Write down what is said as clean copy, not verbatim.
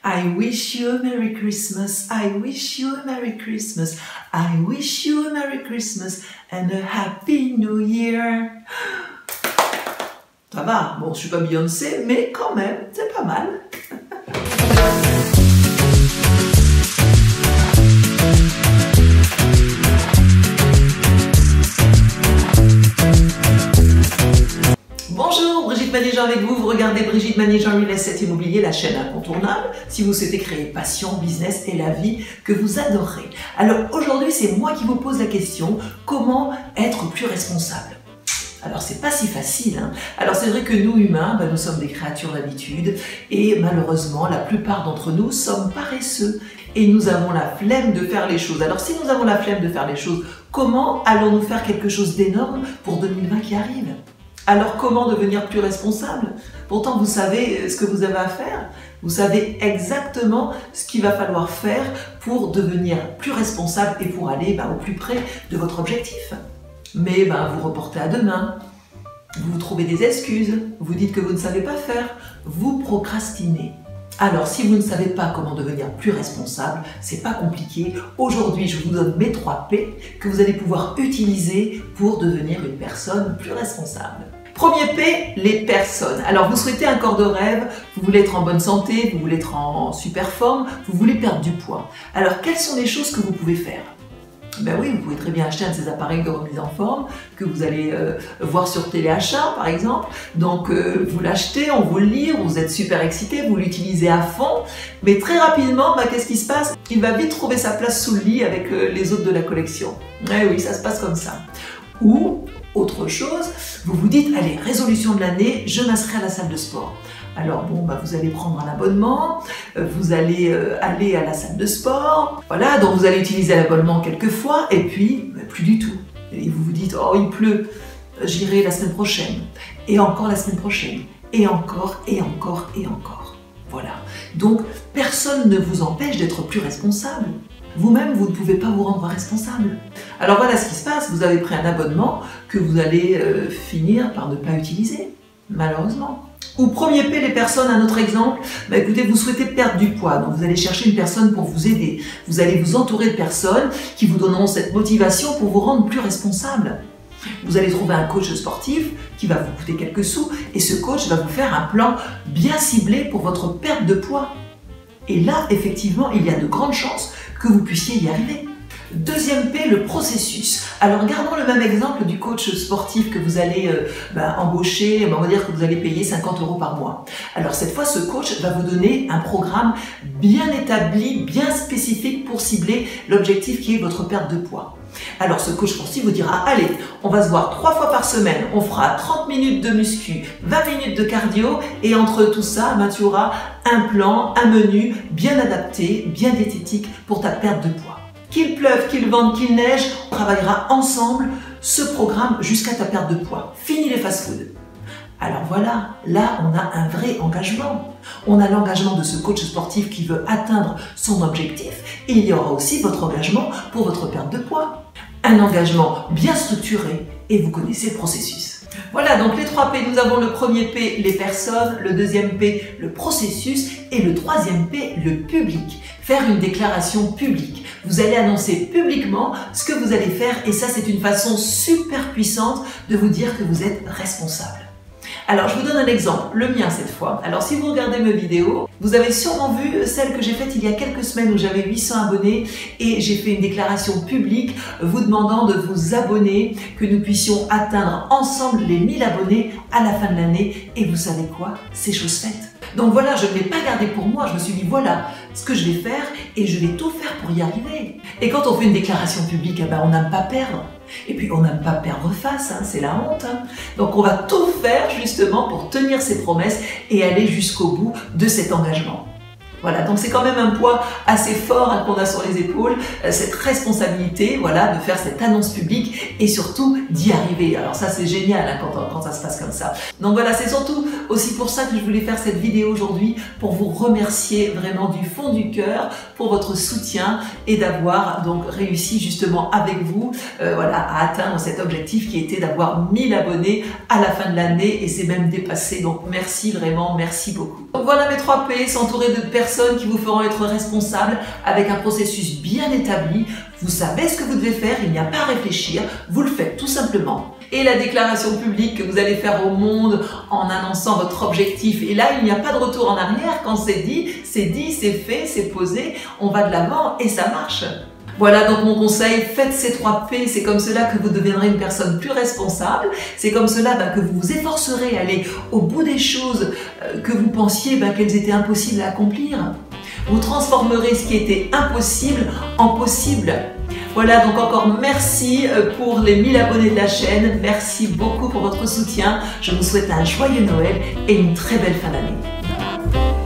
I wish you a Merry Christmas, I wish you a Merry Christmas, I wish you a Merry Christmas and a Happy New Year. Ça va, bon, je suis pas Beyoncé, mais quand même, c'est pas mal. Bonjour, Brigitte Manégin avec vous. Vous regardez Brigitte Manégin Real Estate Immobilier, la chaîne incontournable, si vous souhaitez créer passion, business et la vie que vous adorez. Alors aujourd'hui, c'est moi qui vous pose la question, comment être plus responsable? Alors c'est pas si facile, hein. Alors c'est vrai que nous humains, nous sommes des créatures d'habitude et malheureusement la plupart d'entre nous sommes paresseux et nous avons la flemme de faire les choses. Alors si nous avons la flemme de faire les choses, comment allons-nous faire quelque chose d'énorme pour 2020 qui arrive? Alors comment devenir plus responsable? Pourtant vous savez ce que vous avez à faire, vous savez exactement ce qu'il va falloir faire pour devenir plus responsable et pour aller au plus près de votre objectif. Mais vous reportez à demain, vous trouvez des excuses, vous dites que vous ne savez pas faire, vous procrastinez. Alors si vous ne savez pas comment devenir plus responsable, c'est pas compliqué. Aujourd'hui, je vous donne mes 3 P que vous allez pouvoir utiliser pour devenir une personne plus responsable. Premier P, les personnes. Alors vous souhaitez un corps de rêve, vous voulez être en bonne santé, vous voulez être en super forme, vous voulez perdre du poids. Alors quelles sont les choses que vous pouvez faire? Ben oui, vous pouvez très bien acheter un de ces appareils de remise en forme que vous allez voir sur Téléachat par exemple. Donc vous l'achetez, on vous le livre, vous êtes super excité, vous l'utilisez à fond. Mais très rapidement, qu'est-ce qui se passe? Il va vite trouver sa place sous le lit avec les autres de la collection. Eh oui, ça se passe comme ça. Ou, autre chose, vous vous dites, allez, résolution de l'année, je m'inscris à la salle de sport. Alors bon, vous allez prendre un abonnement, vous allez aller à la salle de sport, voilà, donc vous allez utiliser l'abonnement quelques fois, et puis plus du tout. Et vous vous dites, oh il pleut, j'irai la semaine prochaine, et encore la semaine prochaine, et encore, et encore, et encore. Voilà, donc personne ne vous empêche d'être plus responsable. Vous-même, vous ne pouvez pas vous rendre responsable. Alors voilà ce qui se passe, vous avez pris un abonnement que vous allez finir par ne pas utiliser, malheureusement. Ou premier P, les personnes, un autre exemple, écoutez, vous souhaitez perdre du poids, donc vous allez chercher une personne pour vous aider. Vous allez vous entourer de personnes qui vous donneront cette motivation pour vous rendre plus responsable. Vous allez trouver un coach sportif qui va vous coûter quelques sous et ce coach va vous faire un plan bien ciblé pour votre perte de poids. Et là, effectivement, il y a de grandes chances que vous puissiez y arriver. Deuxième P, le processus. Alors, gardons le même exemple du coach sportif que vous allez embaucher, on va dire que vous allez payer 50 € par mois. Alors, cette fois, ce coach va vous donner un programme bien établi, bien spécifique pour cibler l'objectif qui est votre perte de poids. Alors, ce coach sportif vous dira, allez, on va se voir 3 fois par semaine, on fera 30 minutes de muscu, 20 minutes de cardio, et entre tout ça, tu auras un plan, un menu bien adapté, bien diététique pour ta perte de poids. Qu'il pleuve, qu'il vente, qu'il neige, on travaillera ensemble ce programme jusqu'à ta perte de poids. Fini les fast-foods. Alors voilà, là on a un vrai engagement. On a l'engagement de ce coach sportif qui veut atteindre son objectif et il y aura aussi votre engagement pour votre perte de poids. Un engagement bien structuré et vous connaissez le processus. Voilà donc les 3 P, nous avons le premier P, les personnes, le deuxième P, le processus et le troisième P, le public. Faire une déclaration publique. Vous allez annoncer publiquement ce que vous allez faire et ça c'est une façon super puissante de vous dire que vous êtes responsable. Alors je vous donne un exemple, le mien cette fois. Alors si vous regardez mes vidéos, vous avez sûrement vu celle que j'ai faite il y a quelques semaines où j'avais 800 abonnés et j'ai fait une déclaration publique vous demandant de vous abonner, que nous puissions atteindre ensemble les 1000 abonnés à la fin de l'année. Et vous savez quoi? C'est chose faite. Donc voilà, je ne l'ai pas gardé pour moi, je me suis dit voilà ce que je vais faire et je vais tout faire pour y arriver. Et quand on fait une déclaration publique, on n'aime pas perdre. Et puis on n'aime pas perdre face, c'est la honte. Donc on va tout faire justement pour tenir ses promesses et aller jusqu'au bout de cet engagement. Voilà, donc c'est quand même un poids assez fort qu'on a sur les épaules, cette responsabilité, voilà, de faire cette annonce publique et surtout d'y arriver. Alors ça c'est génial quand ça se passe comme ça. Donc voilà, c'est surtout aussi pour ça que je voulais faire cette vidéo aujourd'hui, pour vous remercier vraiment du fond du cœur pour votre soutien et d'avoir donc réussi justement avec vous voilà, à atteindre cet objectif qui était d'avoir 1000 abonnés à la fin de l'année et c'est même dépassé. Donc merci vraiment, merci beaucoup. Donc voilà mes 3 P, s'entourer de personnes personnes qui vous feront être responsable avec un processus bien établi. Vous savez ce que vous devez faire, il n'y a pas à réfléchir, vous le faites tout simplement. Et la déclaration publique que vous allez faire au monde en annonçant votre objectif. Et là, il n'y a pas de retour en arrière. Quand c'est dit, c'est fait, c'est posé, on va de l'avant et ça marche. Voilà donc mon conseil, faites ces 3 P, c'est comme cela que vous deviendrez une personne plus responsable, c'est comme cela que vous vous efforcerez à aller au bout des choses que vous pensiez qu'elles étaient impossibles à accomplir. Vous transformerez ce qui était impossible en possible. Voilà, donc encore merci pour les 1000 abonnés de la chaîne, merci beaucoup pour votre soutien, je vous souhaite un joyeux Noël et une très belle fin d'année.